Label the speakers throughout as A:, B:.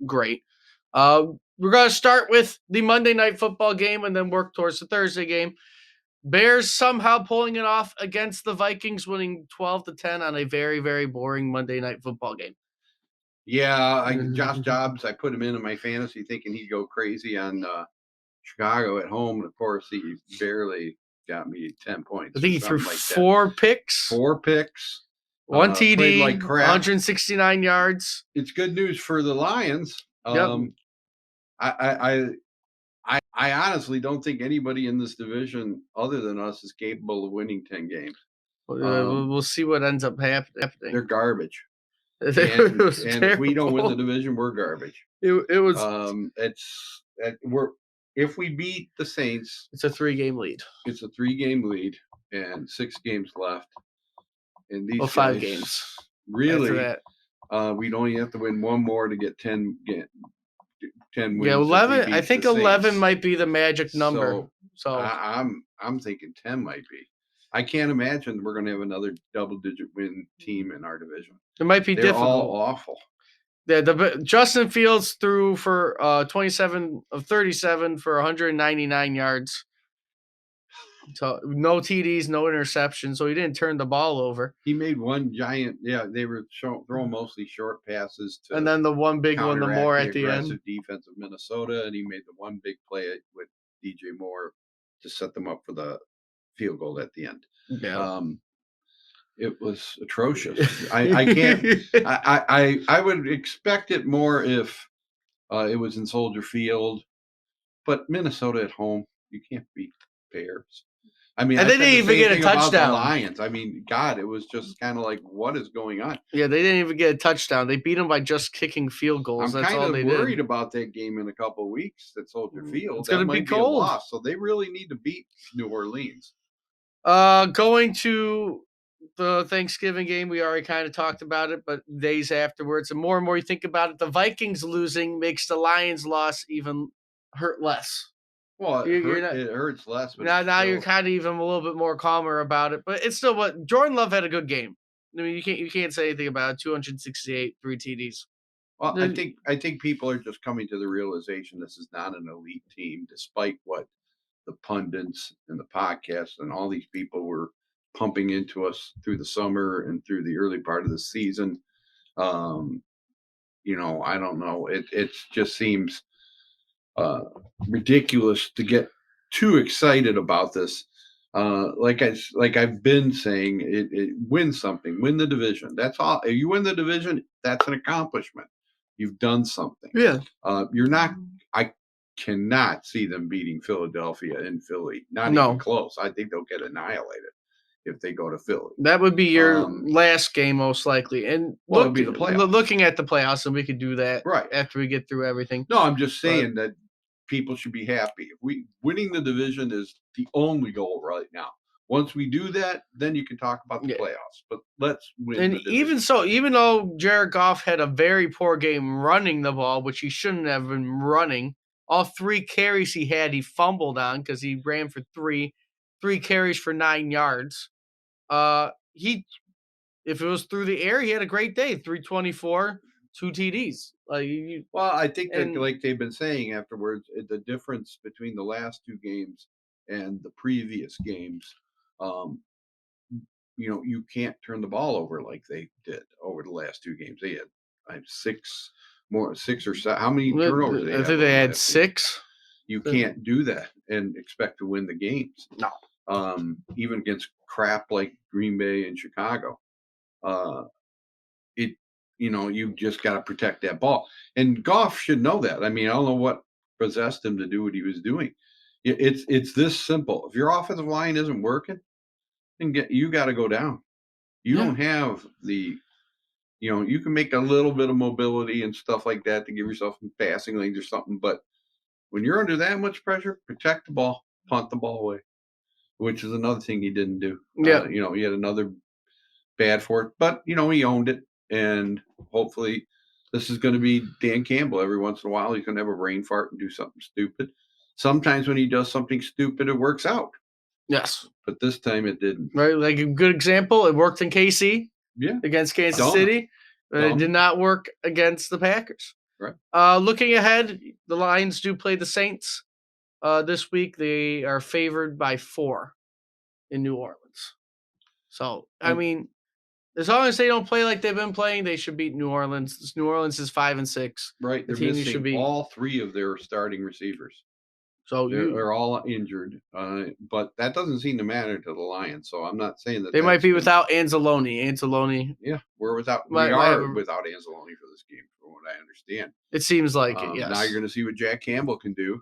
A: Great. We're going to start with the Monday Night Football game and then work towards the Thursday game. Bears somehow pulling it off against the Vikings, winning 12-10 on a very, very boring Monday Night Football game.
B: Yeah, Josh Dobbs, I put him into my fantasy thinking he'd go crazy on Chicago at home. And of course, he barely got me 10 points.
A: I think he threw
B: like
A: four picks.
B: 4 picks.
A: One TD,
B: like crap.
A: 169 yards.
B: It's good news for the Lions.
A: Yep.
B: I honestly don't think anybody in this division other than us is capable of winning 10 games.
A: We'll see what ends up happening.
B: They're garbage. And if we don't win the division, we're garbage.
A: It was.
B: If we beat the Saints,
A: it's a 3-game lead.
B: It's a 3-game lead and 6 games left. And these
A: 5 games.
B: Really, we'd only have to win one more to get 10 wins.
A: Yeah, 11. I think 11 might be the magic number. So
B: I'm thinking 10 might be. I can't imagine we're going to have another double-digit win team in our division.
A: It might be difficult.
B: They're all awful.
A: Yeah, Justin Fields threw for 27 of 37 for 199 yards. So no TDs, no interceptions, so he didn't turn the ball over.
B: He made one giant. Yeah, they were throwing mostly short passes to.
A: And then the one big one, the Moore at the end.
B: Defense of Minnesota, and he made the one big play with DJ Moore to set them up for the field goal at the end.
A: Yeah.
B: It was atrocious. I can't. I would expect it more if it was in Soldier Field, but Minnesota at home, you can't beat Bears. I mean,
A: and they didn't even get a touchdown.
B: The Lions. I mean, God, it was just kind of like, what is going on?
A: Yeah, they didn't even get a touchdown. They beat them by just kicking field goals.
B: I'm kind of worried about that game in a couple of weeks at Soldier Field.
A: It's going to be cold.
B: Loss, so they really need to beat New Orleans.
A: Going to the Thanksgiving game, we already kind of talked about it, but days afterwards, and more you think about it, the Vikings losing makes the Lions loss even hurt less.
B: Well, it hurts less. But
A: now you're kind of even a little bit more calmer about it, but it's still what Jordan Love had a good game. I mean, you can't say anything about it. 268, 3 TDs.
B: Well, I think people are just coming to the realization this is not an elite team, despite what the pundits and the podcasts and all these people were pumping into us through the summer and through the early part of the season. I don't know. It just seems ridiculous to get too excited about this. Like I've been saying, it win something, win the division. That's all. If you win the division, that's an accomplishment. You've done something.
A: Yeah.
B: You're not. I cannot see them beating Philadelphia in Philly. Not even close. I think they'll get annihilated if they go to Philly.
A: That would be your last game, most likely. And
B: it'd be the playoffs.
A: Looking at the playoffs, and we could do that
B: right
A: after we get through everything.
B: No, I'm just saying that people should be happy. Winning the division is the only goal right now. Once we do that, then you can talk about the playoffs. But let's win.
A: And even though Jared Goff had a very poor game running the ball, which he shouldn't have been running, all 3 carries he had, he fumbled on because he ran for 3 carries for 9 yards. If it was through the air, he had a great day. 324, 2 TDs.
B: I think that, like they've been saying afterwards, the difference between the last 2 games and the previous games, you can't turn the ball over like they did over the last 2 games. They had 6 or 7. How many turnovers?
A: I think they had 6.
B: You can't do that and expect to win the games.
A: No.
B: Even against crap like Green Bay and Chicago. You've just got to protect that ball. And Goff should know that. I mean, I don't know what possessed him to do what he was doing. It's this simple. If your offensive line isn't working, then you got to go down. You don't have the, you can make a little bit of mobility and stuff like that to give yourself some passing lanes or something. But when you're under that much pressure, protect the ball, punt the ball away, which is another thing he didn't do.
A: Yeah.
B: He had another bad for it, but, he owned it. And hopefully this is going to be Dan Campbell. Every once in a while, he's going to have a brain fart and do something stupid. Sometimes when he does something stupid, it works out.
A: Yes.
B: But this time it didn't.
A: Right. Like a good example, it worked in KC against Kansas City, but it did not work against the Packers.
B: Right.
A: Looking ahead, the Lions do play the Saints this week. They are favored by 4 in New Orleans. So, I mean, as long as they don't play like they've been playing, they should beat New Orleans. New Orleans is 5-6.
B: Right.
A: The
B: They're
A: team you should
B: missing
A: beat.
B: all 3 of their starting receivers.
A: So
B: They're all injured, but that doesn't seem to matter to the Lions. So I'm not saying that
A: they might be
B: gonna,
A: without Anzalone. Anzalone.
B: Yeah, we are without Anzalone for this game, from what I understand.
A: It seems like it. Yes.
B: Now you're going to see what Jack Campbell can do.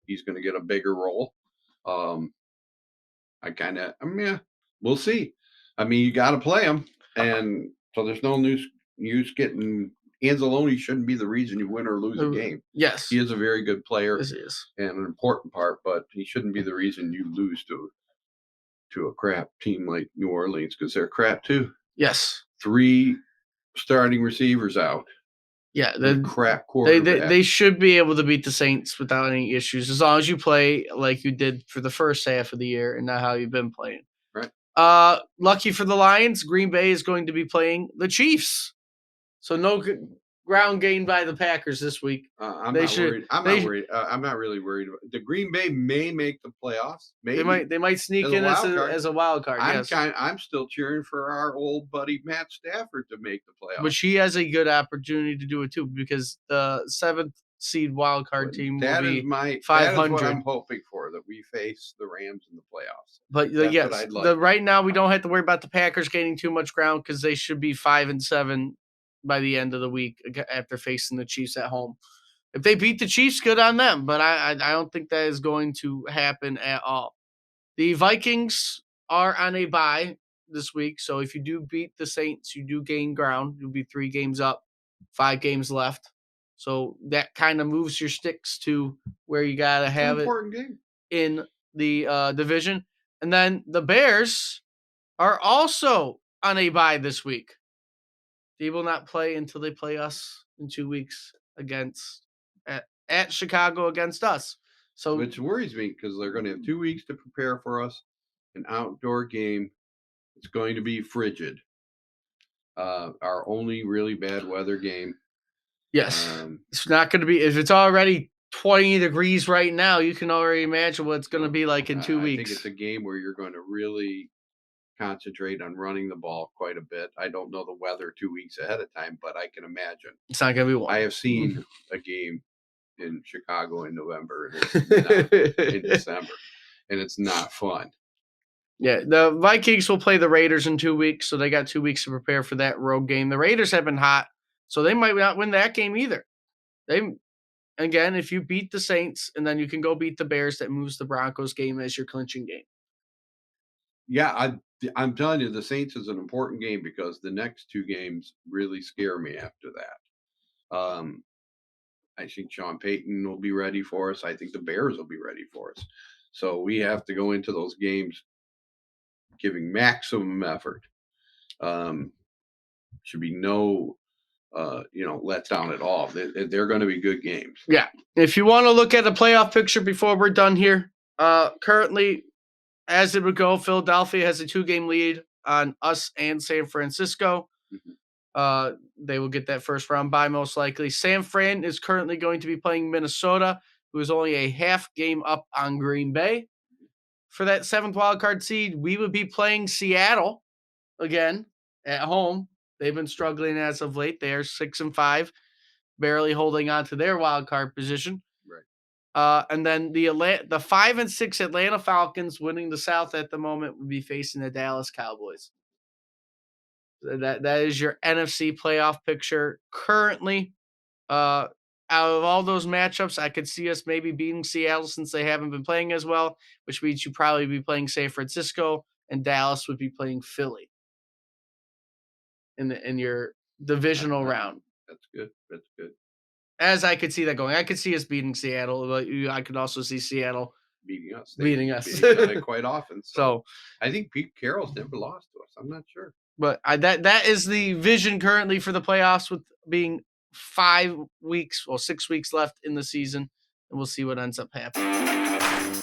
B: He's going to get a bigger role. We'll see. I mean, you got to play him, and so there's no use getting. Anzalone shouldn't be the reason you win or lose a game.
A: Yes,
B: he is a very good player.
A: Yes, he is,
B: and an important part, but he shouldn't be the reason you lose to a crap team like New Orleans, because they're crap too.
A: Yes,
B: 3 starting receivers out.
A: Yeah,
B: the crap quarterback.
A: They should be able to beat the Saints without any issues, as long as you play like you did for the first half of the year and not how you've been playing.
B: Right.
A: Lucky for the Lions, Green Bay is going to be playing the Chiefs. So no ground gained by the Packers this week.
B: I'm not worried. I'm not really worried. The Green Bay may make the playoffs. Maybe
A: they might sneak in as a wild card.
B: I'm still cheering for our old buddy Matt Stafford to make the playoffs.
A: But he has a good opportunity to do it too, because the 7th seed wild card team will be 500.
B: That is what I'm hoping for, that we face the Rams in the playoffs.
A: But yes, right now we don't have to worry about the Packers gaining too much ground, because they should be 5-7 by the end of the week after facing the Chiefs at home. If they beat the Chiefs, good on them, but I don't think that is going to happen at all. The Vikings are on a bye this week, so if you do beat the Saints, you do gain ground. You'll be 3 games up, 5 games left. So that kind of moves your sticks to where you got to have it in the division. And then the Bears are also on a bye this week. They will not play until they play us in 2 weeks at Chicago against us. So,
B: which worries me, because they're going to have 2 weeks to prepare for us. An outdoor game. It's going to be frigid. Our only really bad weather game.
A: Yes. It's not going to be, if it's already 20 degrees right now, you can already imagine what it's going to be like in 2 weeks.
B: I think it's a game where you're going to really concentrate on running the ball quite a bit. I don't know the weather 2 weeks ahead of time, but I can imagine.
A: It's not going to be one.
B: I have seen a game in Chicago in November and it's not in December, and it's not fun.
A: Yeah, the Vikings will play the Raiders in 2 weeks, so they got 2 weeks to prepare for that road game. The Raiders have been hot, so they might not win that game either. Again, if you beat the Saints and then you can go beat the Bears, that moves the Broncos game as your clinching game.
B: Yeah, I'm telling you, the Saints is an important game, because the next 2 games really scare me after that. I think Sean Payton will be ready for us. I think the Bears will be ready for us. So we have to go into those games giving maximum effort. Should be no letdown at all. They're going to be good games.
A: Yeah. If you want to look at the playoff picture before we're done here, currently, as it would go, Philadelphia has a 2-game lead on us and San Francisco.
B: Mm-hmm.
A: They will get that first round bye most likely. San Fran is currently going to be playing Minnesota, who is only a half game up on Green Bay. For that 7th wildcard seed, we would be playing Seattle again at home. They've been struggling as of late. They are 6-5, barely holding on to their wildcard position.
B: Right.
A: And then the 5-6 Atlanta Falcons, winning the South at the moment, would be facing the Dallas Cowboys. That is your NFC playoff picture currently. Out of all those matchups, I could see us maybe beating Seattle, since they haven't been playing as well, which means you'd probably be playing San Francisco, and Dallas would be playing Philly in your divisional round.
B: That's good.
A: As I could see that going. I could see us beating Seattle, but I could also see Seattle
B: beating us.
A: Beating us
B: quite often.
A: So
B: I think Pete Carroll's never lost to us. I'm not sure.
A: But that is the vision currently for the playoffs, with being 6 weeks left in the season, and we'll see what ends up happening.